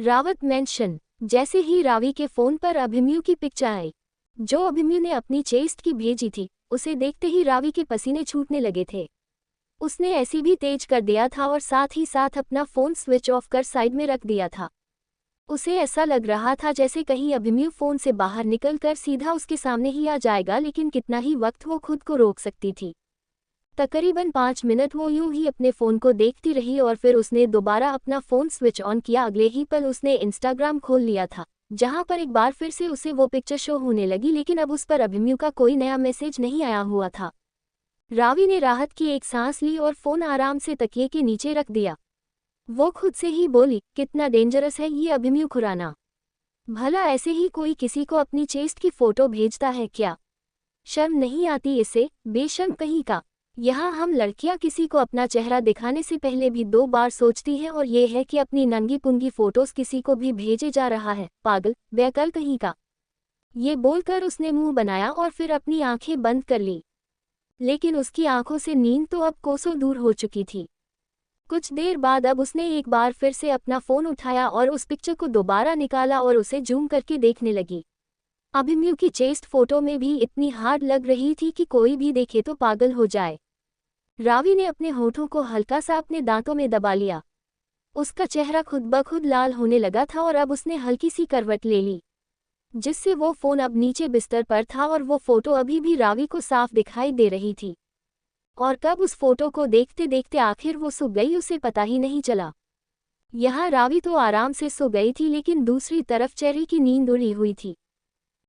Rawat mention. जैसे ही रावी के phone पर अभिमन्यु की पिक्चर आई, जो अभिमन्यु ने अपनी चेस्ट की भेजी थी, उसे देखते ही रावी के पसीने छूटने लगे थे। उसने ऐसी भी तेज कर दिया था और साथ ही साथ अपना फोन स्विच ऑफ कर साइड में रख दिया था। उसे ऐसा लग रहा था जैसे कहीं अभिमन्यु फोन से बाहर निकलकर सीधा उसके सामने ही आ जाएगा, लेकिन कितना ही वक्त वो खुद को रोक सकती थी। तकरीबन 5 मिनट वो यूं ही अपने फ़ोन को देखती रही और फिर उसने दोबारा अपना फ़ोन स्विच ऑन किया। अगले ही पल उसने इंस्टाग्राम खोल लिया था, जहां पर एक बार फिर से उसे वो पिक्चर शो होने लगी, लेकिन अब उस पर अभिमन्यु का कोई नया मैसेज नहीं आया हुआ था। रावी ने राहत की एक सांस ली और फ़ोन आराम से तकिए के नीचे रख दिया। वो खुद से ही बोली, कितना डेंजरस है ये अभिमन्यु खुराना। भला ऐसे ही कोई किसी को अपनी चेस्ट की फ़ोटो भेजता है क्या? शर्म नहीं आती इसे, बेशर्म कहीं का। यहाँ हम लड़कियां किसी को अपना चेहरा दिखाने से पहले भी 2 बार सोचती हैं, और ये है कि अपनी नंगी पुंगी फोटोज किसी को भी भेजे जा रहा है। पागल, बेअक्ल कहीं का। ये बोलकर उसने मुंह बनाया और फिर अपनी आंखें बंद कर ली, लेकिन उसकी आंखों से नींद तो अब कोसों दूर हो चुकी थी। कुछ देर बाद अब उसने एक बार फिर से अपना फ़ोन उठाया और उस पिक्चर को दोबारा निकाला और उसे जूम करके देखने लगी। अभिमन्यु की चेस्ट फोटो में भी इतनी हार्ड लग रही थी कि कोई भी देखे तो पागल हो जाए। रावी ने अपने होठों को हल्का सा अपने दांतों में दबा लिया। उसका चेहरा खुद ब खुद लाल होने लगा था और अब उसने हल्की सी करवट ले ली, जिससे वो फ़ोन अब नीचे बिस्तर पर था और वो फोटो अभी भी रावी को साफ दिखाई दे रही थी। और कब उस फोटो को देखते देखते आखिर वो सो गई, उसे पता ही नहीं चला। यहाँ रावी तो आराम से सो गई थी, लेकिन दूसरी तरफ चेरी की नींद उड़ी हुई थी।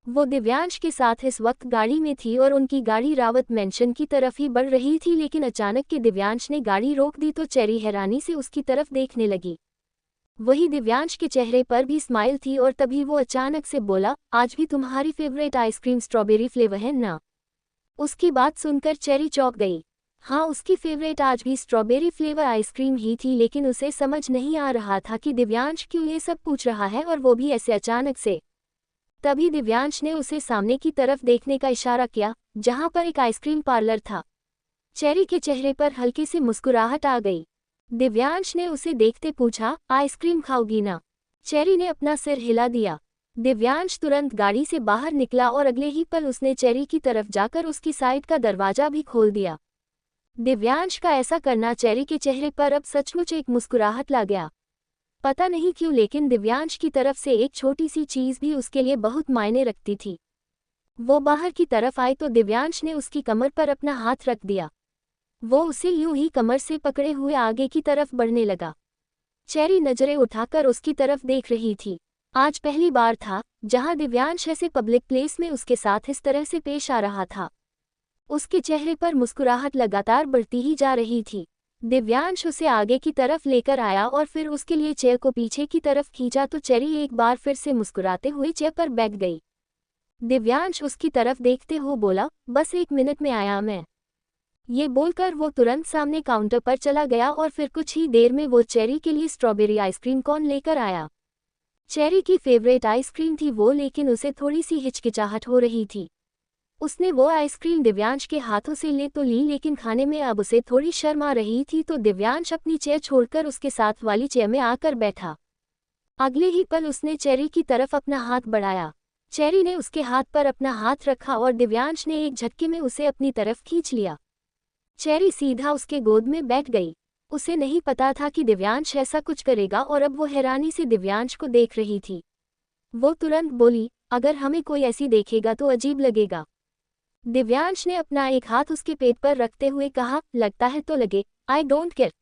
वो दिव्यांश के साथ इस वक्त गाड़ी में थी और उनकी गाड़ी रावत मेंशन की तरफ ही बढ़ रही थी, लेकिन अचानक के दिव्यांश ने गाड़ी रोक दी तो चेरी हैरानी से उसकी तरफ देखने लगी। वही दिव्यांश के चेहरे पर भी स्माइल थी और तभी वो अचानक से बोला, आज भी तुम्हारी फेवरेट आइसक्रीम स्ट्रॉबेरी फ्लेवर है ना? उसकी बात सुनकर चेरी चौंक गई। हाँ, उसकी फेवरेट आज भी स्ट्रॉबेरी फ्लेवर आइसक्रीम ही थी, लेकिन उसे समझ नहीं आ रहा था कि दिव्यांश क्यों ये सब पूछ रहा है, और वो भी ऐसे अचानक से। तभी दिव्यांश ने उसे सामने की तरफ देखने का इशारा किया, जहां पर एक आइसक्रीम पार्लर था। चेरी के चेहरे पर हल्की सी मुस्कुराहट आ गई। दिव्यांश ने उसे देखते पूछा, आइसक्रीम खाओगी ना? चेरी ने अपना सिर हिला दिया। दिव्यांश तुरंत गाड़ी से बाहर निकला और अगले ही पल उसने चेरी की तरफ जाकर उसकी साइड का दरवाजा भी खोल दिया। दिव्यांश का ऐसा करना चेरी के चेहरे पर अब सचमुच एक मुस्कुराहट ला गया। पता नहीं क्यों, लेकिन दिव्यांश की तरफ से एक छोटी सी चीज़ भी उसके लिए बहुत मायने रखती थी। वो बाहर की तरफ आई तो दिव्यांश ने उसकी कमर पर अपना हाथ रख दिया। वो उसे यूं ही कमर से पकड़े हुए आगे की तरफ बढ़ने लगा। चेरी नजरें उठाकर उसकी तरफ देख रही थी। आज पहली बार था जहां दिव्यांश ऐसे पब्लिक प्लेस में उसके साथ इस तरह से पेश आ रहा था। उसके चेहरे पर मुस्कुराहट लगातार बढ़ती ही जा रही थी। दिव्यांश उसे आगे की तरफ लेकर आया और फिर उसके लिए चेयर को पीछे की तरफ खींचा तो चेरी एक बार फिर से मुस्कुराते हुए चेयर पर बैठ गई। दिव्यांश उसकी तरफ देखते हुए बोला, बस 1 मिनट में आया मैं। ये बोलकर वो तुरंत सामने काउंटर पर चला गया और फिर कुछ ही देर में वो चेरी के लिए स्ट्रॉबेरी आइसक्रीम कॉन लेकर आया। चेरी की फेवरेट आइसक्रीम थी वो, लेकिन उसे थोड़ी सी हिचकिचाहट हो रही थी। उसने वो आइसक्रीम दिव्यांश के हाथों से ले तो ली, लेकिन खाने में अब उसे थोड़ी शर्म आ रही थी, तो दिव्यांश अपनी चेयर छोड़कर उसके साथ वाली चेयर में आकर बैठा। अगले ही पल उसने चेरी की तरफ अपना हाथ बढ़ाया। चेरी ने उसके हाथ पर अपना हाथ रखा और दिव्यांश ने एक झटके में उसे अपनी तरफ खींच लिया। चेरी सीधा उसके गोद में बैठ गई। उसे नहीं पता था कि दिव्यांश ऐसा कुछ करेगा और अब वो हैरानी से दिव्यांश को देख रही थी। वो तुरंत बोली, अगर हमें कोई ऐसी देखेगा तो अजीब लगेगा। दिव्यांश ने अपना एक हाथ उसके पेट पर रखते हुए कहा, लगता है तो लगे, आई डोंट केयर।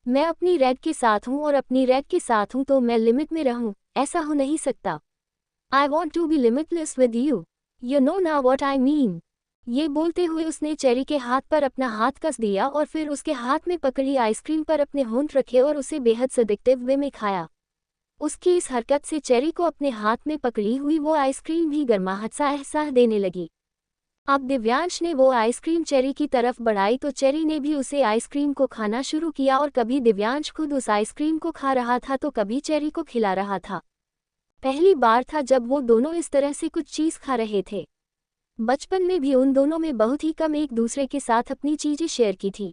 मैं अपनी रेड के साथ हूँ और अपनी रेड के साथ हूँ तो मैं लिमिट में रहूँ, ऐसा हो नहीं सकता। I want to be limitless with you, you know now what I mean. ये बोलते हुए उसने चेरी के हाथ पर अपना हाथ कस दिया और फिर उसके हाथ में पकड़ी आइसक्रीम पर अपने होंठ रखे और उसे बेहद सदिक्टिव वे में खाया। उसकी इस हरकत से चेरी को अपने हाथ में पकड़ी हुई वो आइसक्रीम भी गर्माहट सा एहसास देने लगी। अब दिव्यांश ने वो आइसक्रीम चेरी की तरफ बढ़ाई तो चेरी ने भी उसे आइसक्रीम को खाना शुरू किया, और कभी दिव्यांश खुद उस आइसक्रीम को खा रहा था तो कभी चेरी को खिला रहा था। पहली बार था जब वो दोनों इस तरह से कुछ चीज़ खा रहे थे। बचपन में भी उन दोनों में बहुत ही कम एक दूसरे के साथ अपनी चीज़ें शेयर की थी।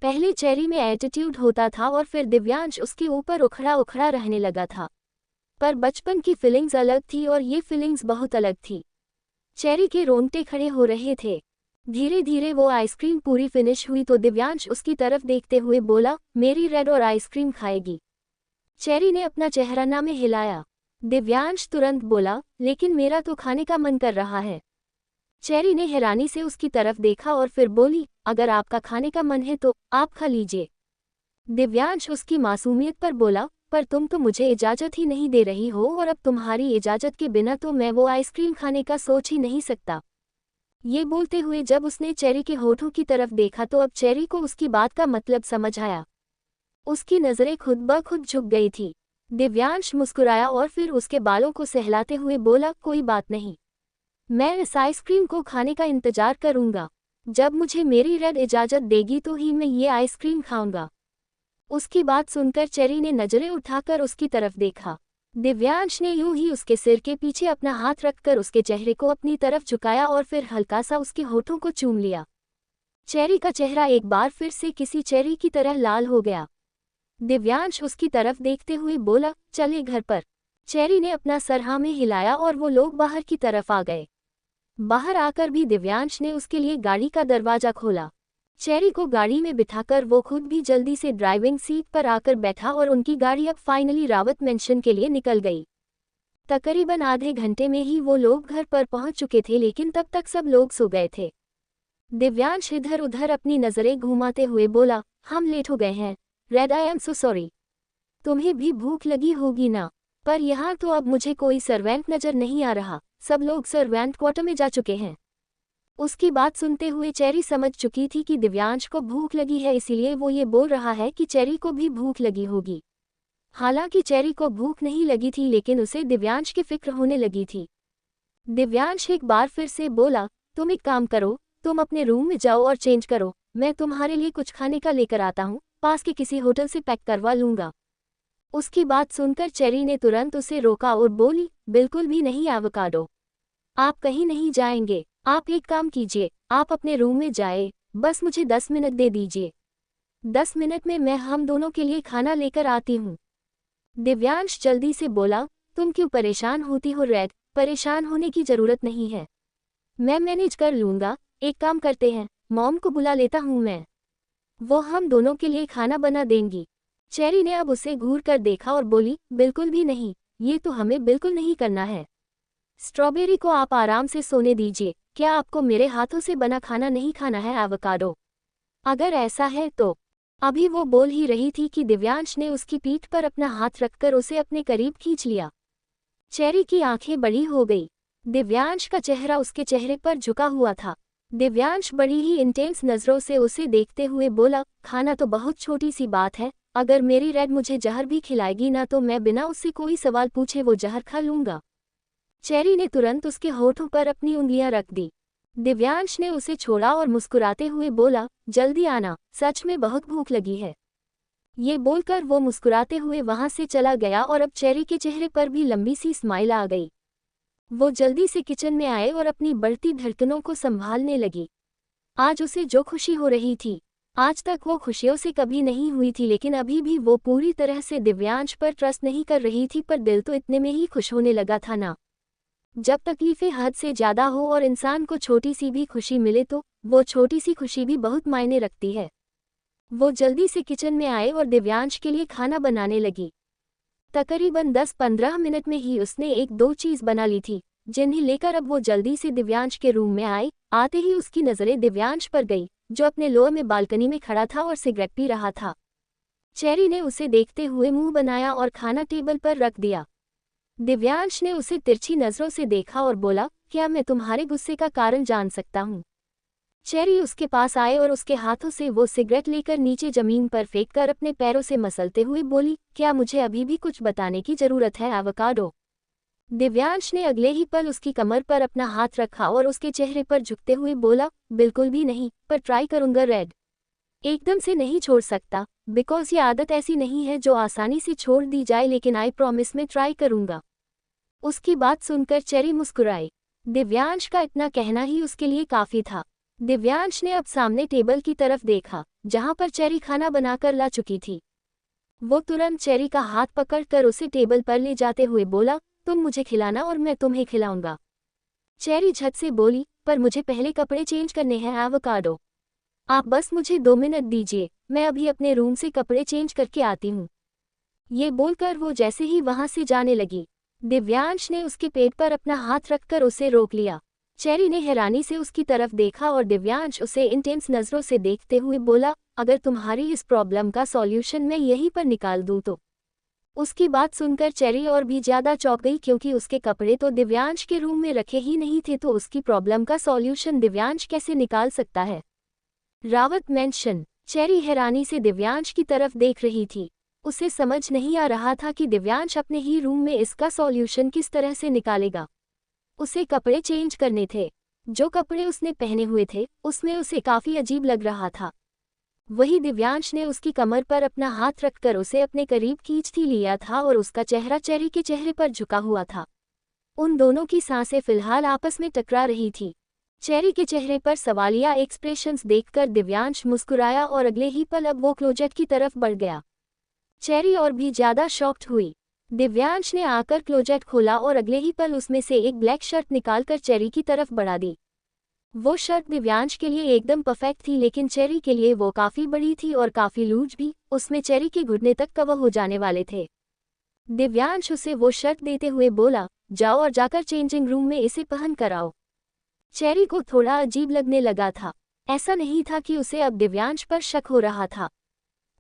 पहले चेरी में एटीट्यूड होता था और फिर दिव्यांश उसके ऊपर उखड़ा उखड़ा रहने लगा था। पर बचपन की फीलिंग्स अलग थी और ये फीलिंग्स बहुत अलग थी। चेरी के रोंगटे खड़े हो रहे थे। धीरे धीरे वो आइसक्रीम पूरी फिनिश हुई तो दिव्यांश उसकी तरफ देखते हुए बोला, मेरी रेड और आइसक्रीम खाएगी? चेरी ने अपना चेहरा ना में हिलाया। दिव्यांश तुरंत बोला, लेकिन मेरा तो खाने का मन कर रहा है। चेरी ने हैरानी से उसकी तरफ देखा और फिर बोली, अगर आपका खाने का मन है तो आप खा लीजिए। दिव्यांश उसकी मासूमियत पर बोला, पर तुम तो मुझे इजाज़त ही नहीं दे रही हो और अब तुम्हारी इजाज़त के बिना तो मैं वो आइसक्रीम खाने का सोच ही नहीं सकता। ये बोलते हुए जब उसने चेरी के होठों की तरफ देखा तो अब चेरी को उसकी बात का मतलब समझ आया। उसकी नज़रें खुद ब खुद झुक गई थी। दिव्यांश मुस्कुराया और फिर उसके बालों को सहलाते हुए बोला, कोई बात नहीं, मैं इस आइसक्रीम को खाने का इंतजार करूंगा। जब मुझे मेरी रेड इजाज़त देगी तो ही मैं ये आइसक्रीम खाऊंगा। उसकी बात सुनकर चेरी ने नज़रें उठाकर उसकी तरफ देखा। दिव्यांश ने यूं ही उसके सिर के पीछे अपना हाथ रखकर उसके चेहरे को अपनी तरफ झुकाया और फिर हल्का सा उसके होठों को चूम लिया। चेरी का चेहरा एक बार फिर से किसी चेरी की तरह लाल हो गया। दिव्यांश उसकी तरफ देखते हुए बोला, चले घर पर। चेरी ने अपना सर हाँ में हिलाया और वो लोग बाहर की तरफ आ गए। बाहर आकर भी दिव्यांश ने उसके लिए गाड़ी का दरवाजा खोला। चेरी को गाड़ी में बिठाकर वो खुद भी जल्दी से ड्राइविंग सीट पर आकर बैठा और उनकी गाड़ी अब फाइनली रावत मेंशन के लिए निकल गई। तकरीबन आधे घंटे में ही वो लोग घर पर पहुंच चुके थे, लेकिन तब तक सब लोग सो गए थे। दिव्यांश इधर उधर अपनी नज़रें घुमाते हुए बोला, हम लेट हो गए हैं। Red, I am so sorry. तुम्हें भी भूख लगी होगी ना? पर यहाँ तो अब मुझे कोई सर्वेंट नज़र नहीं आ रहा, सब लोग सर्वेंट क्वार्टर में जा चुके हैं। उसकी बात सुनते हुए चेरी समझ चुकी थी कि दिव्यांश को भूख लगी है, इसीलिए वो ये बोल रहा है कि चेरी को भी भूख लगी होगी। हालांकि चेरी को भूख नहीं लगी थी, लेकिन उसे दिव्यांश की फिक्र होने लगी थी। दिव्यांश एक बार फिर से बोला, तुम एक काम करो, तुम अपने रूम में जाओ और चेंज करो, मैं तुम्हारे लिए कुछ खाने का लेकर आता हूँ, पास के किसी होटल से पैक करवा लूँगा। उसकी बात सुनकर चेरी ने तुरंत उसे रोका और बोली, बिल्कुल भी नहीं एवोकाडो, आप कहीं नहीं जाएंगे। आप एक काम कीजिए, आप अपने रूम में जाए, बस मुझे 10 मिनट दे दीजिए। 10 मिनट में मैं हम दोनों के लिए खाना लेकर आती हूँ। दिव्यांश जल्दी से बोला, तुम क्यों परेशान होती हो रेड? परेशान होने की ज़रूरत नहीं है, मैं मैनेज कर लूँगा। एक काम करते हैं, मॉम को बुला लेता हूँ मैं, वो हम दोनों के लिए खाना बना देंगी। चेरी ने अब उसे घूर कर देखा और बोली, बिल्कुल भी नहीं, ये तो हमें बिल्कुल नहीं करना है। स्ट्रॉबेरी को आप आराम से सोने दीजिए, क्या आपको मेरे हाथों से बना खाना नहीं खाना है एवोकाडो? अगर ऐसा है तो। अभी वो बोल ही रही थी कि दिव्यांश ने उसकी पीठ पर अपना हाथ रखकर उसे अपने करीब खींच लिया। चेरी की आंखें बड़ी हो गई। दिव्यांश का चेहरा उसके चेहरे पर झुका हुआ था। दिव्यांश बड़ी ही इंटेंस नज़रों से उसे देखते हुए बोला, खाना तो बहुत छोटी सी बात है, अगर मेरी रेड मुझे जहर भी खिलाएगी ना तो मैं बिना उससे कोई सवाल पूछे वो जहर खा लूँगा। चेरी ने तुरंत उसके होठों पर अपनी उंगलियां रख दी। दिव्यांश ने उसे छोड़ा और मुस्कुराते हुए बोला, जल्दी आना, सच में बहुत भूख लगी है। ये बोलकर वो मुस्कुराते हुए वहां से चला गया और अब चेरी के चेहरे पर भी लंबी सी स्माइल आ गई। वो जल्दी से किचन में आए और अपनी बढ़ती धड़कनों को संभालने लगी। आज उसे जो खुशी हो रही थी, आज तक वो खुशियों से कभी नहीं हुई थी, लेकिन अभी भी वो पूरी तरह से दिव्यांश पर ट्रस्ट नहीं कर रही थी, पर दिल तो इतने में ही खुश होने लगा था ना। जब तकलीफें हद से ज़्यादा हो और इंसान को छोटी सी भी खुशी मिले तो वो छोटी सी खुशी भी बहुत मायने रखती है। वो जल्दी से किचन में आए और दिव्यांश के लिए खाना बनाने लगी। तकरीबन 10-15 मिनट में ही उसने एक दो चीज़ बना ली थी, जिन्हें लेकर अब वो जल्दी से दिव्यांश के रूम में आए। आते ही उसकी नज़रें दिव्यांश पर गई, जो अपने लोअर में बालकनी में खड़ा था और सिगरेट पी रहा था। चेरी ने उसे देखते हुए मुंह बनाया और खाना टेबल पर रख दिया। दिव्यांश ने उसे तिरछी नज़रों से देखा और बोला, क्या मैं तुम्हारे गुस्से का कारण जान सकता हूँ? चेरी उसके पास आए और उसके हाथों से वो सिगरेट लेकर नीचे ज़मीन पर फेंककर अपने पैरों से मसलते हुए बोली, क्या मुझे अभी भी कुछ बताने की ज़रूरत है एवोकाडो? दिव्यांश ने अगले ही पल उसकी कमर पर अपना हाथ रखा और उसके चेहरे पर झुकते हुए बोला, बिल्कुल भी नहीं, पर ट्राई करूँगा रेड। एकदम से नहीं छोड़ सकता, बिकॉज ये आदत ऐसी नहीं है जो आसानी से छोड़ दी जाए, लेकिन आई प्रॉमिस में ट्राई करूँगा। उसकी बात सुनकर चेरी मुस्कुराई। दिव्यांश का इतना कहना ही उसके लिए काफ़ी था। दिव्यांश ने अब सामने टेबल की तरफ देखा, जहां पर चेरी खाना बनाकर ला चुकी थी। वो तुरंत चेरी का हाथ पकड़कर उसे टेबल पर ले जाते हुए बोला, तुम मुझे खिलाना और मैं तुम्हें खिलाऊंगा। चेरी झट से बोली, पर मुझे पहले कपड़े चेंज करने हैं एवोकाडो। आप बस मुझे 2 मिनट दीजिए, मैं अभी अपने रूम से कपड़े चेंज करके आती हूँ। ये बोलकर वो जैसे ही वहां से जाने लगी, दिव्यांश ने उसके पेट पर अपना हाथ रखकर उसे रोक लिया। चेरी ने हैरानी से उसकी तरफ देखा और दिव्यांश उसे इंटेंस नज़रों से देखते हुए बोला, अगर तुम्हारी इस प्रॉब्लम का सॉल्यूशन मैं यहीं पर निकाल दूं तो। उसकी बात सुनकर चेरी और भी ज्यादा चौंक गई, क्योंकि उसके कपड़े तो दिव्यांश के रूम में रखे ही नहीं थे, तो उसकी प्रॉब्लम का सॉल्यूशन दिव्यांश कैसे निकाल सकता है। रावत मेंशन। चेरी हैरानी से दिव्यांश की तरफ देख रही थी। उसे समझ नहीं आ रहा था कि दिव्यांश अपने ही रूम में इसका सॉल्यूशन किस तरह से निकालेगा। उसे कपड़े चेंज करने थे। जो कपड़े उसने पहने हुए थे उसमें उसे काफी अजीब लग रहा था। वही दिव्यांश ने उसकी कमर पर अपना हाथ रखकर उसे अपने करीब खींच ही लिया था और उसका चेहरा चेरी के चेहरे पर झुका हुआ था। उन दोनों की सांसें फिलहाल आपस में टकरा रही थी। चेरी के चेहरे पर सवालिया एक्सप्रेशंस देखकर दिव्यांश मुस्कुराया और अगले ही पल अब वो क्लोजेट की तरफ बढ़ गया। चेरी और भी ज्यादा शॉक्ड हुई। दिव्यांश ने आकर क्लोजेट खोला और अगले ही पल उसमें से एक ब्लैक शर्ट निकालकर चेरी की तरफ बढ़ा दी। वो शर्ट दिव्यांश के लिए एकदम परफेक्ट थी, लेकिन चेरी के लिए वो काफी बड़ी थी और काफी लूज भी। उसमें चेरी के घुटने तक कवर हो जाने वाले थे। दिव्यांश उसे वो शर्ट देते हुए बोला, जाओ और जाकर चेंजिंग रूम में इसे पहन कर आओ। चेरी को थोड़ा अजीब लगने लगा था। ऐसा नहीं था कि उसे अब दिव्यांश पर शक हो रहा था,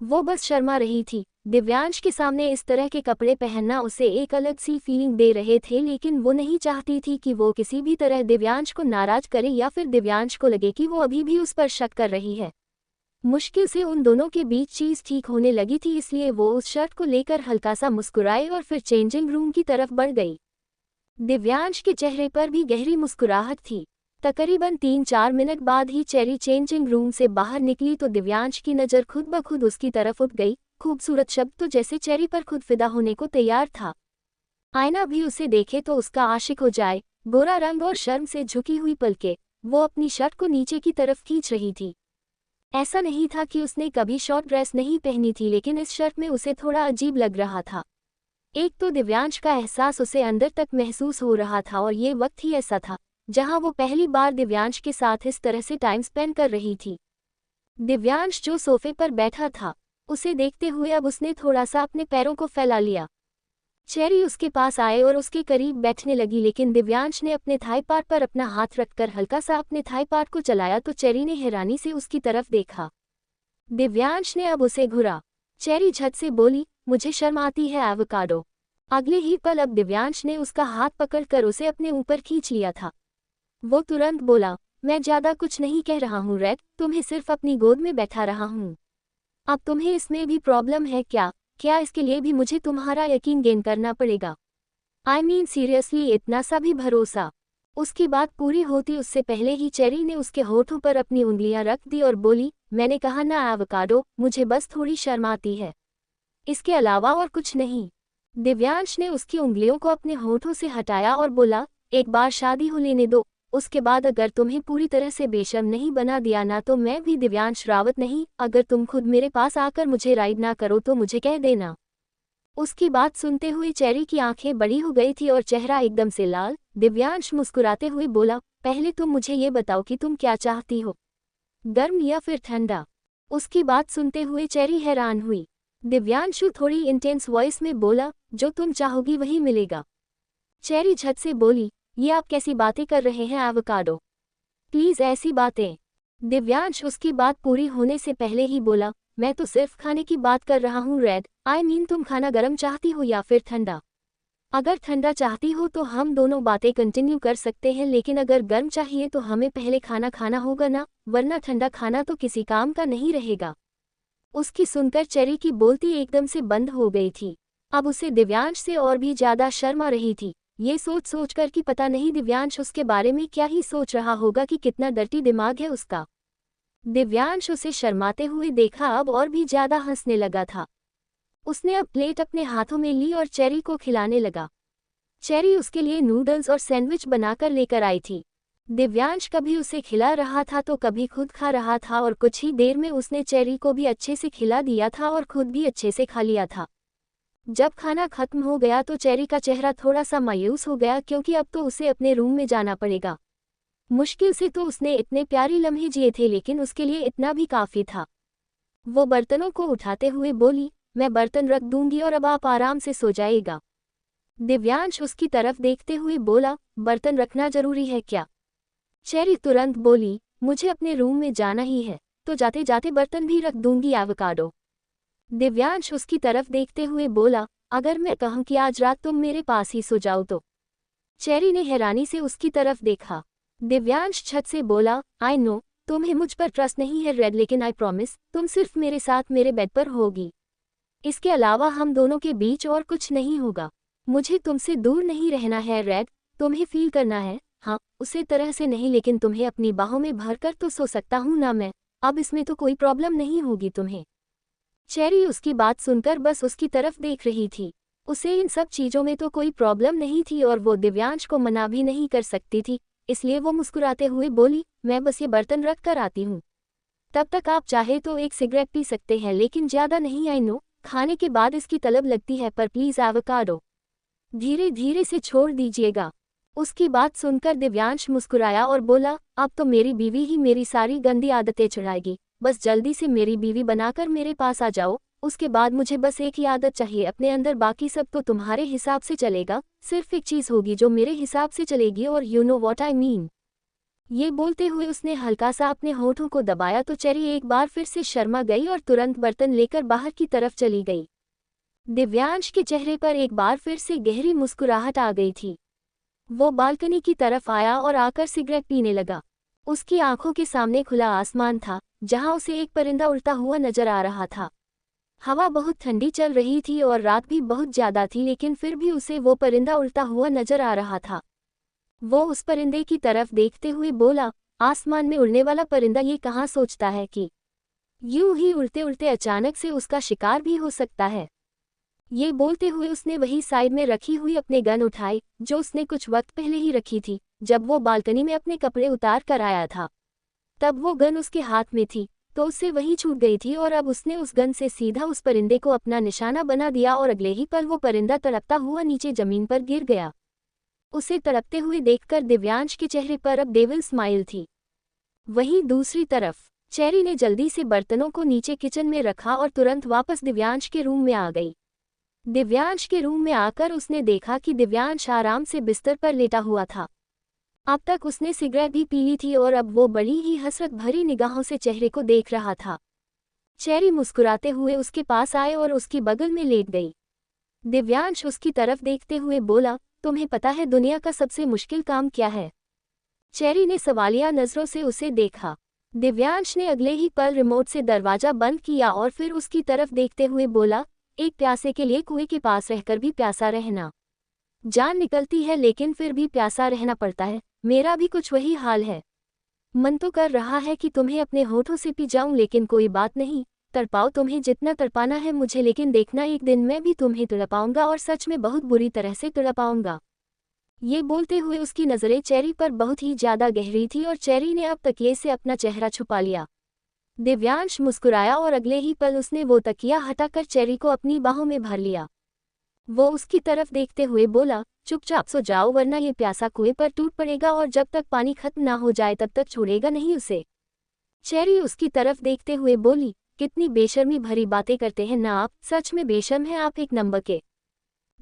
वो बस शर्मा रही थी। दिव्यांश के सामने इस तरह के कपड़े पहनना उसे एक अलग सी फीलिंग दे रहे थे, लेकिन वो नहीं चाहती थी कि वो किसी भी तरह दिव्यांश को नाराज करे या फिर दिव्यांश को लगे कि वो अभी भी उस पर शक कर रही है। मुश्किल से उन दोनों के बीच चीज ठीक होने लगी थी, इसलिए वो उस शर्ट को लेकर हल्का सा मुस्कुराई और फिर चेंजिंग रूम की तरफ बढ़ गई। दिव्यांश के चेहरे पर भी गहरी मुस्कुराहट थी। तकरीबन 3-4 मिनट बाद ही चेरी चेंजिंग रूम से बाहर निकली तो दिव्यांश की नज़र खुद ब खुद उसकी तरफ उठ गई। खूबसूरत शब्द तो जैसे चेरी पर खुद फिदा होने को तैयार था। आईना भी उसे देखे तो उसका आशिक हो जाए। गोरा रंग और शर्म से झुकी हुई पलकें, वो अपनी शर्ट को नीचे की तरफ खींच रही थी। ऐसा नहीं था कि उसने कभी शॉर्ट ड्रेस नहीं पहनी थी, लेकिन इस शर्ट में उसे थोड़ा अजीब लग रहा था। एक तो दिव्यांश का एहसास उसे अंदर तक महसूस हो रहा था और ये वक्त ही ऐसा था जहां वो पहली बार दिव्यांश के साथ इस तरह से टाइम स्पेंड कर रही थी। दिव्यांश जो सोफे पर बैठा था, उसे देखते हुए अब उसने थोड़ा सा अपने पैरों को फैला लिया। चेरी उसके पास आए और उसके करीब बैठने लगी, लेकिन दिव्यांश ने अपने थाई पार्ट पर अपना हाथ रखकर हल्का सा अपने थाई पार्ट को चलाया तो चेरी ने हैरानी से उसकी तरफ देखा। दिव्यांश ने अब उसे घुरा। चेरी झट से बोली, मुझे शर्म आती है एवोकाडो। अगले ही पल अब दिव्यांश ने उसका हाथ पकड़कर उसे अपने ऊपर खींच लिया था। वो तुरंत बोला, मैं ज्यादा कुछ नहीं कह रहा हूँ रेड, तुम्हें सिर्फ अपनी गोद में बैठा रहा हूँ। अब तुम्हें इसमें भी प्रॉब्लम है क्या? क्या इसके लिए भी मुझे तुम्हारा यकीन गेन करना पड़ेगा? आई मीन सीरियसली, इतना सा भी भरोसा? उसकी बात पूरी होती उससे पहले ही चेरी ने उसके होठों पर अपनी उंगलियां रख दी और बोली, मैंने कहा ना एवोकाडो, मुझे बस थोड़ी शर्म आती है, इसके अलावा और कुछ नहीं। दिव्यांश ने उसकी उंगलियों को अपने होठों से हटाया और बोला, एक बार शादी हो लेने दो, उसके बाद अगर तुम्हें पूरी तरह से बेशर्म नहीं बना दिया ना तो मैं भी दिव्यांश रावत नहीं। अगर तुम खुद मेरे पास आकर मुझे राइड ना करो तो मुझे कह देना। उसकी बात सुनते हुए चेरी की आंखें बड़ी हो गई थी और चेहरा एकदम से लाल। दिव्यांश मुस्कुराते हुए बोला, पहले तुम मुझे ये बताओ कि तुम क्या चाहती हो, गर्म या फिर ठंडा? उसकी बात सुनते हुए चेरी हैरान हुई। दिव्यांशु थोड़ी इंटेंस वॉइस में बोला, जो तुम चाहोगी वही मिलेगा। चेरी झट से बोली, ये आप कैसी बातें कर रहे हैं एवोकाडो, प्लीज ऐसी बातें। दिव्यांश उसकी बात पूरी होने से पहले ही बोला, मैं तो सिर्फ खाने की बात कर रहा हूँ रेड। आई मीन तुम खाना गर्म चाहती हो या फिर ठंडा? अगर ठंडा चाहती हो तो हम दोनों बातें कंटिन्यू कर सकते हैं, लेकिन अगर गर्म चाहिए तो हमें पहले खाना खाना होगा ना, वरना ठंडा खाना तो किसी काम का नहीं रहेगा। उसकी सुनकर चेरी की बोलती एकदम से बंद हो गई थी। अब उसे दिव्यांश से और भी ज्यादा शर्म आ रही थी, ये सोच सोचकर कि पता नहीं दिव्यांश उसके बारे में क्या ही सोच रहा होगा कि कितना डर्टी दिमाग है उसका। दिव्यांश उसे शर्माते हुए देखा अब और भी ज्यादा हंसने लगा था। उसने अब प्लेट अपने हाथों में ली और चेरी को खिलाने लगा। चेरी उसके लिए नूडल्स और सैंडविच बनाकर लेकर आई थी। दिव्यांश कभी उसे खिला रहा था तो कभी खुद खा रहा था और कुछ ही देर में उसने चेरी को भी अच्छे से खिला दिया था और खुद भी अच्छे से खा लिया था। जब खाना खत्म हो गया तो चेरी का चेहरा थोड़ा सा मायूस हो गया क्योंकि अब तो उसे अपने रूम में जाना पड़ेगा। मुश्किल से तो उसने इतने प्यारे लम्हे जिए थे लेकिन उसके लिए इतना भी काफ़ी था। वो बर्तनों को उठाते हुए बोली, मैं बर्तन रख दूंगी और अब आप आराम से सो जाइएगा। दिव्यांश उसकी तरफ देखते हुए बोला, बर्तन रखना जरूरी है क्या? चेरी तुरंत बोली, मुझे अपने रूम में जाना ही है, तो जाते जाते बर्तन भी रख दूंगी एवोकाडो। दिव्यांश उसकी तरफ देखते हुए बोला, अगर मैं कहूं कि आज रात तुम मेरे पास ही सो जाओ तो? चेरी ने हैरानी से उसकी तरफ देखा। दिव्यांश छत से बोला, आई नो तुम्हें मुझ पर ट्रस्ट नहीं है रेड, लेकिन आई प्रॉमिस तुम सिर्फ मेरे साथ मेरे बेड पर होगी। इसके अलावा हम दोनों के बीच और कुछ नहीं होगा। मुझे तुमसे दूर नहीं रहना है रेड, तुम्हें फील करना है, हाँ उसी तरह से नहीं, लेकिन तुम्हें अपनी बाहों में भरकर तो सो सकता हूँ ना मैं। अब इसमें तो कोई प्रॉब्लम नहीं होगी तुम्हें। चेरी उसकी बात सुनकर बस उसकी तरफ देख रही थी। उसे इन सब चीज़ों में तो कोई प्रॉब्लम नहीं थी और वो दिव्यांश को मना भी नहीं कर सकती थी, इसलिए वो मुस्कुराते हुए बोली, मैं बस ये बर्तन रख कर आती हूँ। तब तक आप चाहे तो एक सिगरेट पी सकते हैं, लेकिन ज़्यादा नहीं। आई नो खाने के बाद इसकी तलब लगती है, पर प्लीज़ एवोकाडो धीरे धीरे से छोड़ दीजिएगा। उसकी बात सुनकर दिव्यांश मुस्कुराया और बोला, अब तो मेरी बीवी ही मेरी सारी गंदी आदतें छुड़ाएगी। बस जल्दी से मेरी बीवी बनाकर मेरे पास आ जाओ, उसके बाद मुझे बस एक ही आदत चाहिए अपने अंदर, बाकी सब तो तुम्हारे हिसाब से चलेगा। सिर्फ एक चीज़ होगी जो मेरे हिसाब से चलेगी, और you know what I mean. ये बोलते हुए उसने हल्का सा अपने होठों को दबाया तो चेरी एक बार फिर से शर्मा गई और तुरंत बर्तन लेकर बाहर की तरफ चली गई। दिव्यांश के चेहरे पर एक बार फिर से गहरी मुस्कुराहट आ गई थी। वो बालकनी की तरफ आया और आकर सिगरेट पीने लगा। उसकी आंखों के सामने खुला आसमान था, जहां उसे एक परिंदा उड़ता हुआ नजर आ रहा था। हवा बहुत ठंडी चल रही थी और रात भी बहुत ज्यादा थी, लेकिन फिर भी उसे वो परिंदा उड़ता हुआ नजर आ रहा था। वो उस परिंदे की तरफ देखते हुए बोला, आसमान में उड़ने वाला परिंदा ये कहाँ सोचता है कि यूं ही उड़ते उड़ते अचानक से उसका शिकार भी हो सकता है। ये बोलते हुए उसने वही साइड में रखी हुई अपने गन उठाई, जो उसने कुछ वक्त पहले ही रखी थी जब वो बालकनी में अपने कपड़े उतार कर आया था। तब वो गन उसके हाथ में थी तो उससे वही छूट गई थी और अब उसने उस गन से सीधा उस परिंदे को अपना निशाना बना दिया और अगले ही पल वो परिंदा तड़पता हुआ नीचे जमीन पर गिर गया। उसे तड़पते हुए देखकर दिव्यांश के चेहरे पर अब डेविल स्माइल थी। वहीं दूसरी तरफ चेरी ने जल्दी से बर्तनों को नीचे किचन में रखा और तुरंत वापस दिव्यांश के रूम में आ गई। दिव्यांश के रूम में आकर उसने देखा कि दिव्यांश आराम से बिस्तर पर लेटा हुआ था। अब तक उसने सिगरेट भी पी ली थी और अब वो बड़ी ही हसरत भरी निगाहों से चेहरे को देख रहा था। चेरी मुस्कुराते हुए उसके पास आए और उसकी बगल में लेट गई। दिव्यांश उसकी तरफ देखते हुए बोला, तुम्हें पता है दुनिया का सबसे मुश्किल काम क्या है? चेरी ने सवालिया नजरों से उसे देखा। दिव्यांश ने अगले ही पल रिमोट से दरवाजा बंद किया और फिर उसकी तरफ देखते हुए बोला, एक प्यासे के लिए कुएं के पास रहकर भी प्यासा रहना। जान निकलती है लेकिन फिर भी प्यासा रहना पड़ता है। मेरा भी कुछ वही हाल है। मन तो कर रहा है कि तुम्हें अपने होठों से पी जाऊं, लेकिन कोई बात नहीं, तड़पाओ तुम्हें जितना तड़पाना है मुझे, लेकिन देखना एक दिन मैं भी तुम्हें तड़पाऊंगा और सच में बहुत बुरी तरह से तड़पाऊंगा। ये बोलते हुए उसकी नज़रें चेरी पर बहुत ही ज्यादा गहरी थी और चेरी ने अब तकिए से अपना चेहरा छुपा लिया। दिव्यांश मुस्कुराया और अगले ही पल उसने वो तकिया हटाकर चेरी को अपनी बाहों में भर लिया। वो उसकी तरफ देखते हुए बोला, चुपचाप सो जाओ वरना ये प्यासा कुएं पर टूट पड़ेगा और जब तक पानी खत्म ना हो जाए तब तक छोड़ेगा नहीं उसे। चेरी उसकी तरफ देखते हुए बोली, कितनी बेशर्मी भरी बातें करते हैं ना आप, सच में बेशर्म हैं आप एक नंबर के।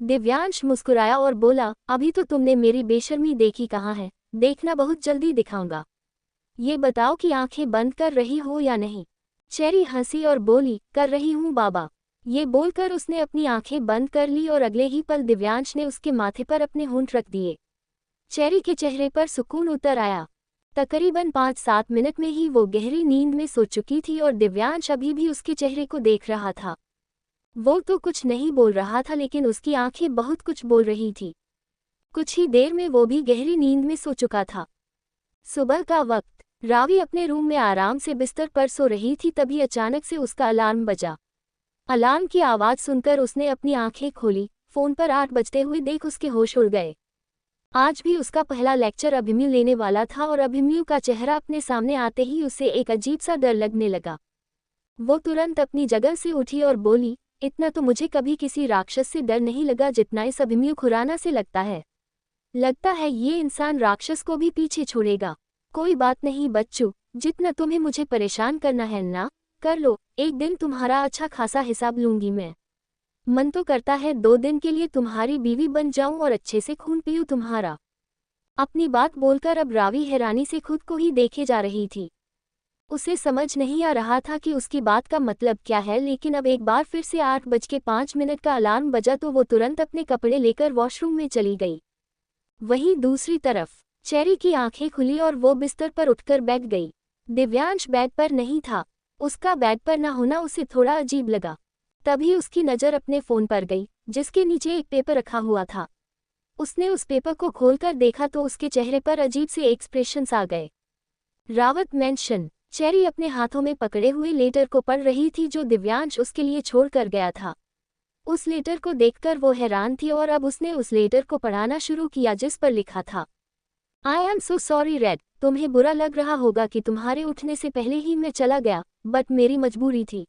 दिव्यांश मुस्कुराया और बोला, अभी तो तुमने मेरी बेशर्मी देखी कहाँ है, देखना बहुत जल्दी दिखाऊंगा। ये बताओ कि आंखें बंद कर रही हो या नहीं? चेरी हंसी और बोली, कर रही हूँ बाबा। ये बोलकर उसने अपनी आंखें बंद कर ली और अगले ही पल दिव्यांश ने उसके माथे पर अपने होंठ रख दिए। चेरी के चेहरे पर सुकून उतर आया। तकरीबन 5-7 मिनट में ही वो गहरी नींद में सो चुकी थी और दिव्यांश अभी भी उसके चेहरे को देख रहा था। वो तो कुछ नहीं बोल रहा था लेकिन उसकी आंखें बहुत कुछ बोल रही थी। कुछ ही देर में वो भी गहरी नींद में सो चुका था। सुबह का वक्त, रावी अपने रूम में आराम से बिस्तर पर सो रही थी, तभी अचानक से उसका अलार्म बजा। अलार्म की आवाज़ सुनकर उसने अपनी आंखें खोली। फ़ोन पर 8 बजते हुए देख उसके होश उड़ गए। आज भी उसका पहला लेक्चर अभिमन्यु लेने वाला था और अभिमन्यु का चेहरा अपने सामने आते ही उसे एक अजीब सा डर लगने लगा। वो तुरंत अपनी जगह से उठी और बोली, इतना तो मुझे कभी किसी राक्षस से डर नहीं लगा जितना इस अभिमन्यु खुराना से लगता है ये इंसान राक्षस को भी पीछे छोड़ेगा। कोई बात नहीं बच्चू, जितना तुम्हें मुझे परेशान करना है ना, कर लो, एक दिन तुम्हारा अच्छा खासा हिसाब लूंगी मैं। मन तो करता है 2 दिन के लिए तुम्हारी बीवी बन जाऊं और अच्छे से खून पीऊं तुम्हारा। अपनी बात बोलकर अब रावी हैरानी से खुद को ही देखे जा रही थी। उसे समझ नहीं आ रहा था कि उसकी बात का मतलब क्या है, लेकिन अब एक बार फिर से 8:05 का अलार्म बजा तो वो तुरंत अपने कपड़े लेकर वॉशरूम में चली गई। वहीं दूसरी तरफ चेरी की आंखें खुली और वो बिस्तर पर उठकर बैठ गई। दिव्यांश बेड पर नहीं था। उसका बेड पर न होना उसे थोड़ा अजीब लगा। तभी उसकी नज़र अपने फ़ोन पर गई, जिसके नीचे एक पेपर रखा हुआ था। उसने उस पेपर को खोलकर देखा तो उसके चेहरे पर अजीब से एक्सप्रेशंस आ गए। रावत मेंशन। चेरी अपने हाथों में पकड़े हुए लेटर को पढ़ रही थी जो दिव्यांश उसके लिए छोड़ कर गया था। उस लेटर को देखकर वो हैरान थी और अब उसने उस लेटर को पढ़ाना शुरू किया जिस पर लिखा था, I am so sorry red, तुम्हें बुरा लग रहा होगा कि तुम्हारे उठने से पहले ही मैं चला गया, बट मेरी मजबूरी थी।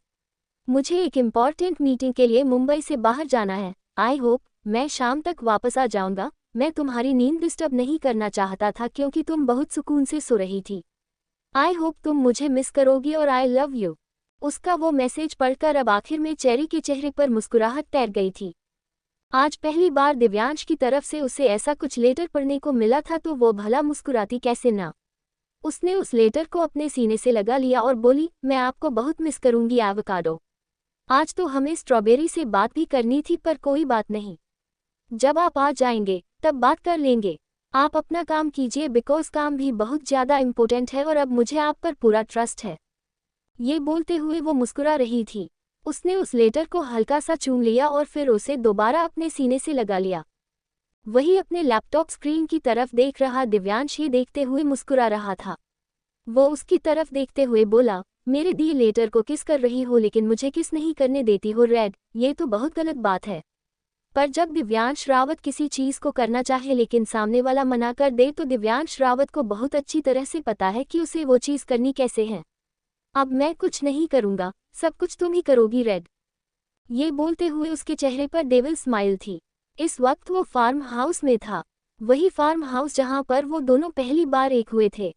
मुझे एक इम्पॉर्टेंट मीटिंग के लिए मुंबई से बाहर जाना है। आई होप मैं शाम तक वापस आ जाऊंगा। मैं तुम्हारी नींद डिस्टर्ब नहीं करना चाहता था क्योंकि तुम बहुत सुकून से सो रही थी। आई होप तुम मुझे मिस करोगी और आई लव यू। उसका वो मैसेज पढ़कर अब आखिर में चेरी के चेहरे पर मुस्कुराहट तैर गई थी। आज पहली बार दिव्यांश की तरफ से उसे ऐसा कुछ लेटर पढ़ने को मिला था तो वो भला मुस्कुराती कैसे ना। उसने उस लेटर को अपने सीने से लगा लिया और बोली, मैं आपको बहुत मिस करूंगी एवोकाडो। आज तो हमें स्ट्रॉबेरी से बात भी करनी थी पर कोई बात नहीं। जब आप आ जाएंगे तब बात कर लेंगे। आप अपना काम कीजिए बिकॉज काम भी बहुत ज़्यादा इम्पोर्टेंट है और अब मुझे आप पर पूरा ट्रस्ट है। ये बोलते हुए वो मुस्कुरा रही थी। उसने उस लेटर को हल्का सा चूम लिया और फिर उसे दोबारा अपने सीने से लगा लिया। वही अपने लैपटॉप स्क्रीन की तरफ देख रहा दिव्यांश ही देखते हुए मुस्कुरा रहा था। वो उसकी तरफ देखते हुए बोला, मेरे दिए लेटर को किस कर रही हो लेकिन मुझे किस नहीं करने देती हो रेड, ये तो बहुत गलत बात है। पर जब दिव्यांश रावत किसी चीज़ को करना चाहे लेकिन सामने वाला मना कर दे तो दिव्यांश रावत को बहुत अच्छी तरह से पता है कि उसे वो चीज़ करनी कैसे है। अब मैं कुछ नहीं करूँगा, सब कुछ तुम ही करोगी रेड। ये बोलते हुए उसके चेहरे पर डेविल स्माइल थी। इस वक्त वो फार्म हाउस में था, वही फार्म हाउस जहाँ पर वो दोनों पहली बार एक हुए थे।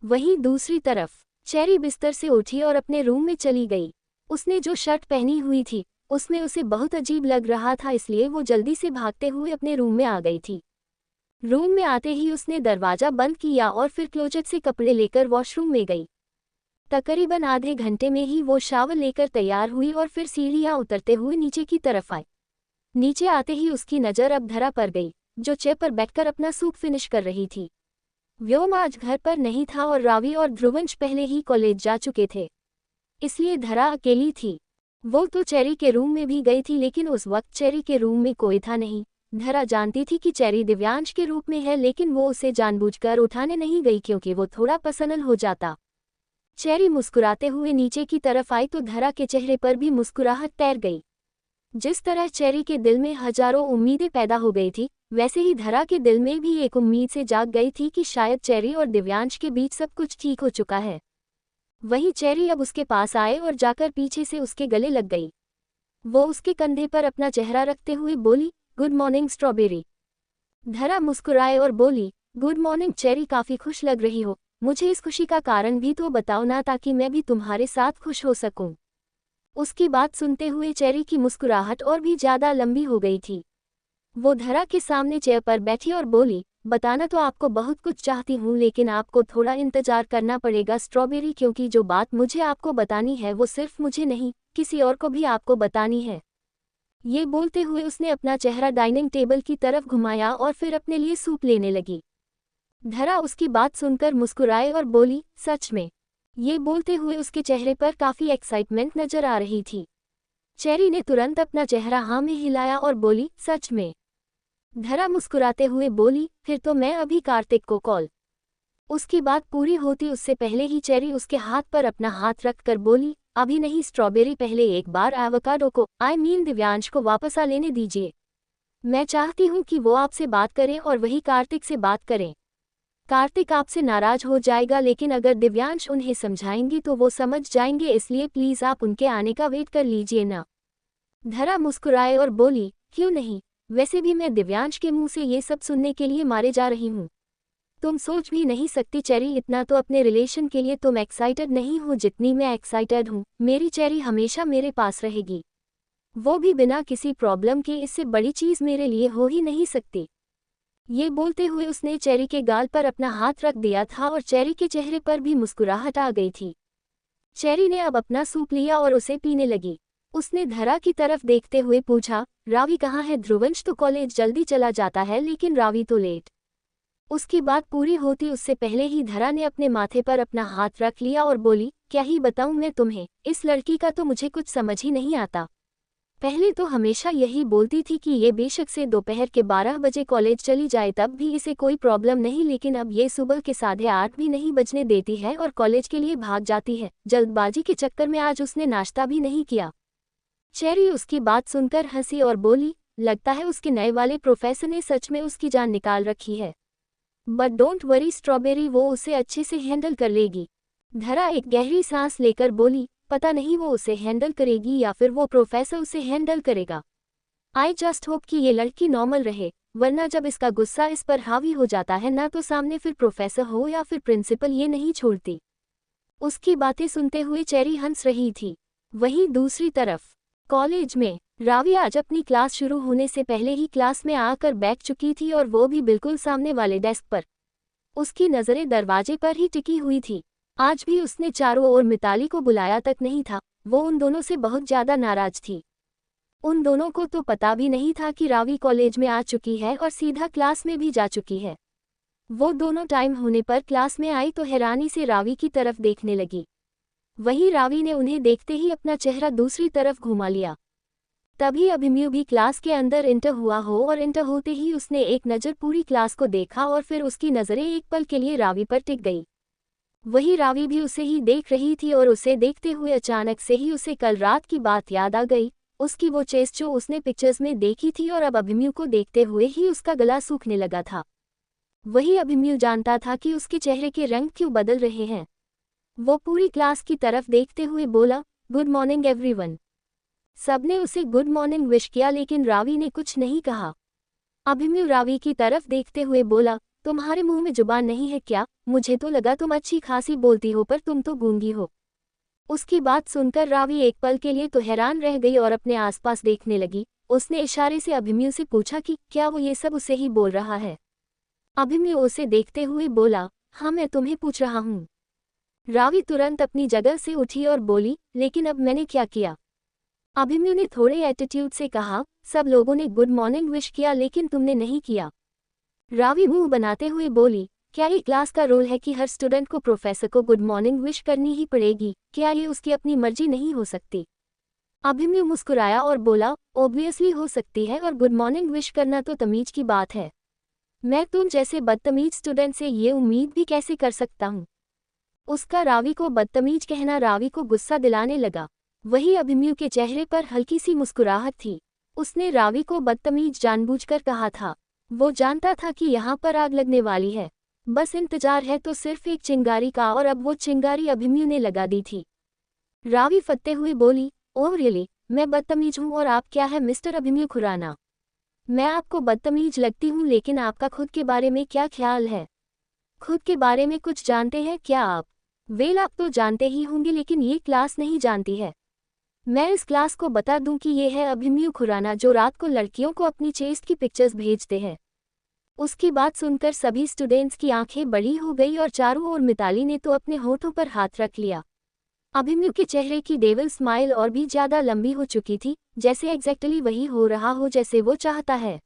वहीं दूसरी तरफ चेरी बिस्तर से उठी और अपने रूम में चली गई। उसने जो शर्ट पहनी हुई थी उसमें उसे बहुत अजीब लग रहा था, इसलिए वो जल्दी से भागते हुए अपने रूम में आ गई थी। रूम में आते ही उसने दरवाज़ा बंद किया और फिर क्लोजेट से कपड़े लेकर वॉशरूम में गई। तकरीबन आधे घंटे में ही वो शावर लेकर तैयार हुई और फिर सीढ़ियाँ उतरते हुए नीचे की तरफ आई। नीचे आते ही उसकी नज़र अब धरा पर गई, जो चेयर पर बैठकर अपना सूप फिनिश कर रही थी। व्योम आज घर पर नहीं था और रावी और ध्रुवंश पहले ही कॉलेज जा चुके थे, इसलिए धरा अकेली थी। वो तो चेरी के रूम में भी गई थी लेकिन उस वक्त चेरी के रूम में कोई था नहीं। धरा जानती थी कि चेरी दिव्यांश के रूप में है लेकिन वो उसे जानबूझकर उठाने नहीं गई क्योंकि वो थोड़ा पर्सनल हो जाता। चेरी मुस्कुराते हुए नीचे की तरफ आई तो धरा के चेहरे पर भी मुस्कुराहट तैर गई। जिस तरह चेरी के दिल में हजारों उम्मीदें पैदा हो गई थी, वैसे ही धरा के दिल में भी एक उम्मीद से जाग गई थी कि शायद चेरी और दिव्यांश के बीच सब कुछ ठीक हो चुका है। वहीं चेरी अब उसके पास आए और जाकर पीछे से उसके गले लग गई। वो उसके कंधे पर अपना चेहरा रखते हुए बोली, गुड मॉर्निंग स्ट्रॉबेरी। धरा मुस्कुराए और बोली, गुड मॉर्निंग चेरी, काफ़ी खुश लग रही हो। मुझे इस खुशी का कारण भी तो बताओ ना ताकि मैं भी तुम्हारे साथ खुश हो सकूं। उसकी बात सुनते हुए चेरी की मुस्कुराहट और भी ज़्यादा लंबी हो गई थी। वो धरा के सामने चेयर पर बैठी और बोली, बताना तो आपको बहुत कुछ चाहती हूँ लेकिन आपको थोड़ा इंतजार करना पड़ेगा स्ट्रॉबेरी, क्योंकि जो बात मुझे आपको बतानी है वो सिर्फ मुझे नहीं किसी और को भी आपको बतानी है। ये बोलते हुए उसने अपना चेहरा डाइनिंग टेबल की तरफ घुमाया और फिर अपने लिए सूप लेने लगी। धरा उसकी बात सुनकर मुस्कुराए और बोली, सच में? ये बोलते हुए उसके चेहरे पर काफ़ी एक्साइटमेंट नजर आ रही थी। चेरी ने तुरंत अपना चेहरा हाँ में हिलाया और बोली, सच में? धरा मुस्कुराते हुए बोली, फिर तो मैं अभी कार्तिक को कॉल। उसकी बात पूरी होती उससे पहले ही चेरी उसके हाथ पर अपना हाथ रखकर बोली, अभी नहीं स्ट्रॉबेरी, पहले एक बार एवोकाडो को दिव्यांश को वापस आ लेने दीजिए। मैं चाहती हूँ कि वो आपसे बात करें और वही कार्तिक से बात करें। कार्तिक आपसे नाराज हो जाएगा, लेकिन अगर दिव्यांश उन्हें समझाएंगी तो वो समझ जाएंगे, इसलिए प्लीज़ आप उनके आने का वेट कर लीजिए ना। धरा मुस्कुराए और बोली, क्यों नहीं, वैसे भी मैं दिव्यांश के मुंह से ये सब सुनने के लिए मारे जा रही हूँ। तुम सोच भी नहीं सकती चेरी, इतना तो अपने रिलेशन के लिए तुम एक्साइटेड नहीं हो जितनी मैं एक्साइटेड हूँ। मेरी चेरी हमेशा मेरे पास रहेगी, वो भी बिना किसी प्रॉब्लम के। इससे बड़ी चीज़ मेरे लिए हो ही नहीं सकती। ये बोलते हुए उसने चेरी के गाल पर अपना हाथ रख दिया था और चेरी के चेहरे पर भी मुस्कुराहट आ गई थी। चेरी ने अब अपना सूप लिया और उसे पीने लगी। उसने धरा की तरफ देखते हुए पूछा, रावी कहाँ है? ध्रुवंश तो कॉलेज जल्दी चला जाता है, लेकिन रावी तो लेट। उसकी बात पूरी होती उससे पहले ही धरा ने अपने माथे पर अपना हाथ रख लिया और बोली, क्या ही बताऊं मैं तुम्हें, इस लड़की का तो मुझे कुछ समझ ही नहीं आता। पहले तो हमेशा यही बोलती थी कि ये बेशक से दोपहर के 12 बजे कॉलेज चली जाए तब भी इसे कोई प्रॉब्लम नहीं, लेकिन अब ये सुबह के 8:30 भी नहीं बजने देती है और कॉलेज के लिए भाग जाती है। जल्दबाजी के चक्कर में आज उसने नाश्ता भी नहीं किया। चेरी उसकी बात सुनकर हंसी और बोली, लगता है उसके नए वाले प्रोफेसर ने सच में उसकी जान निकाल रखी है। बट डोंट वरी स्ट्रॉबेरी, वो उसे अच्छे से हैंडल कर लेगी। धरा एक गहरी सांस लेकर बोली, पता नहीं वो उसे हैंडल करेगी या फिर वो प्रोफेसर उसे हैंडल करेगा। आई जस्ट होप कि ये लड़की नॉर्मल रहे, वरना जब इसका गुस्सा इस पर हावी हो जाता है ना, तो सामने फिर प्रोफेसर हो या फिर प्रिंसिपल, ये नहीं छोड़ती। उसकी बातें सुनते हुए चेरी हंस रही थी। वहीं दूसरी तरफ कॉलेज में रावी आज अपनी क्लास शुरू होने से पहले ही क्लास में आकर बैठ चुकी थी और वो भी बिल्कुल सामने वाले डेस्क पर। उसकी नज़रें दरवाजे पर ही टिकी हुई थी। आज भी उसने चारों ओर मिताली को बुलाया तक नहीं था। वो उन दोनों से बहुत ज़्यादा नाराज थी। उन दोनों को तो पता भी नहीं था कि रावी कॉलेज में आ चुकी है और सीधा क्लास में भी जा चुकी है। वो दोनों टाइम होने पर क्लास में आई तो हैरानी से रावी की तरफ देखने लगी। वहीं रावी ने उन्हें देखते ही अपना चेहरा दूसरी तरफ घुमा लिया। तभी अभिमन्यु भी क्लास के अंदर इंटर हुआ हो और इंटर होते ही उसने एक नज़र पूरी क्लास को देखा और फिर उसकी नज़रें एक पल के लिए रावी पर टिक गई। वही रावी भी उसे ही देख रही थी और उसे देखते हुए अचानक से ही उसे कल रात की बात याद आ गई। उसकी वो चेस्ट जो उसने पिक्चर्स में देखी थी और अब अभिमन्यु को देखते हुए ही उसका गला सूखने लगा था। वही अभिमन्यु जानता था कि उसके चेहरे के रंग क्यों बदल रहे हैं। वो पूरी क्लास की तरफ देखते हुए बोला, गुड मॉर्निंग एवरीवन। सबने उसे गुड मॉर्निंग विश किया, लेकिन रावी ने कुछ नहीं कहा। अभिमन्यु रावी की तरफ देखते हुए बोला, तुम्हारे मुंह में जुबान नहीं है क्या? मुझे तो लगा तुम अच्छी खासी बोलती हो, पर तुम तो गूंगी हो। उसकी बात सुनकर रावी एक पल के लिए तो हैरान रह गई और अपने आसपास देखने लगी। उसने इशारे से अभिमन्यु से पूछा कि क्या वो ये सब उसे ही बोल रहा है। अभिमन्यु उसे देखते हुए बोला, हाँ मैं तुम्हें पूछ रहा हूँ। रावी तुरंत अपनी जगह से उठी और बोली, लेकिन अब मैंने क्या किया? अभिमन्यु ने थोड़े एटीट्यूड से कहा, सब लोगों ने गुड मॉर्निंग विश किया लेकिन तुमने नहीं किया। रावी मुंह बनाते हुए बोली, क्या ये क्लास का रोल है कि हर स्टूडेंट को प्रोफेसर को गुड मॉर्निंग विश करनी ही पड़ेगी? क्या ये उसकी अपनी मर्जी नहीं हो सकती? अभिमन्यु मुस्कुराया और बोला, ऑब्वियसली हो सकती है, और गुड मॉर्निंग विश करना तो तमीज की बात है। मैं तुम जैसे बदतमीज स्टूडेंट से ये उम्मीद भी कैसे कर सकता हूँ? उसका रावी को बदतमीज कहना रावी को गुस्सा दिलाने लगा। वही अभिमन्यु के चेहरे पर हल्की सी मुस्कुराहट थी। उसने रावी को बदतमीज जानबूझकर कहा था। वो जानता था कि यहाँ पर आग लगने वाली है, बस इंतजार है तो सिर्फ एक चिंगारी का, और अब वो चिंगारी अभिमन्यु ने लगा दी थी। रावी फटते हुए बोली, ओह रियली, मैं बदतमीज हूँ और आप क्या है मिस्टर अभिमन्यु खुराना? मैं आपको बदतमीज लगती हूँ, लेकिन आपका खुद के बारे में क्या ख्याल है? खुद के बारे में कुछ जानते हैं क्या आप? वेल आप तो जानते ही होंगे, लेकिन ये क्लास नहीं जानती है। मैं इस क्लास को बता दूं कि ये है अभिमन्यु खुराना, जो रात को लड़कियों को अपनी चेस्ट की पिक्चर्स भेजते हैं। उसकी बात सुनकर सभी स्टूडेंट्स की आंखें बड़ी हो गई और चारों ओर मिताली ने तो अपने होठों पर हाथ रख लिया। अभिमन्यु के चेहरे की डेविल स्माइल और भी ज्यादा लंबी हो चुकी थी, जैसे एग्जैक्टली वही हो रहा हो जैसे वो चाहता है।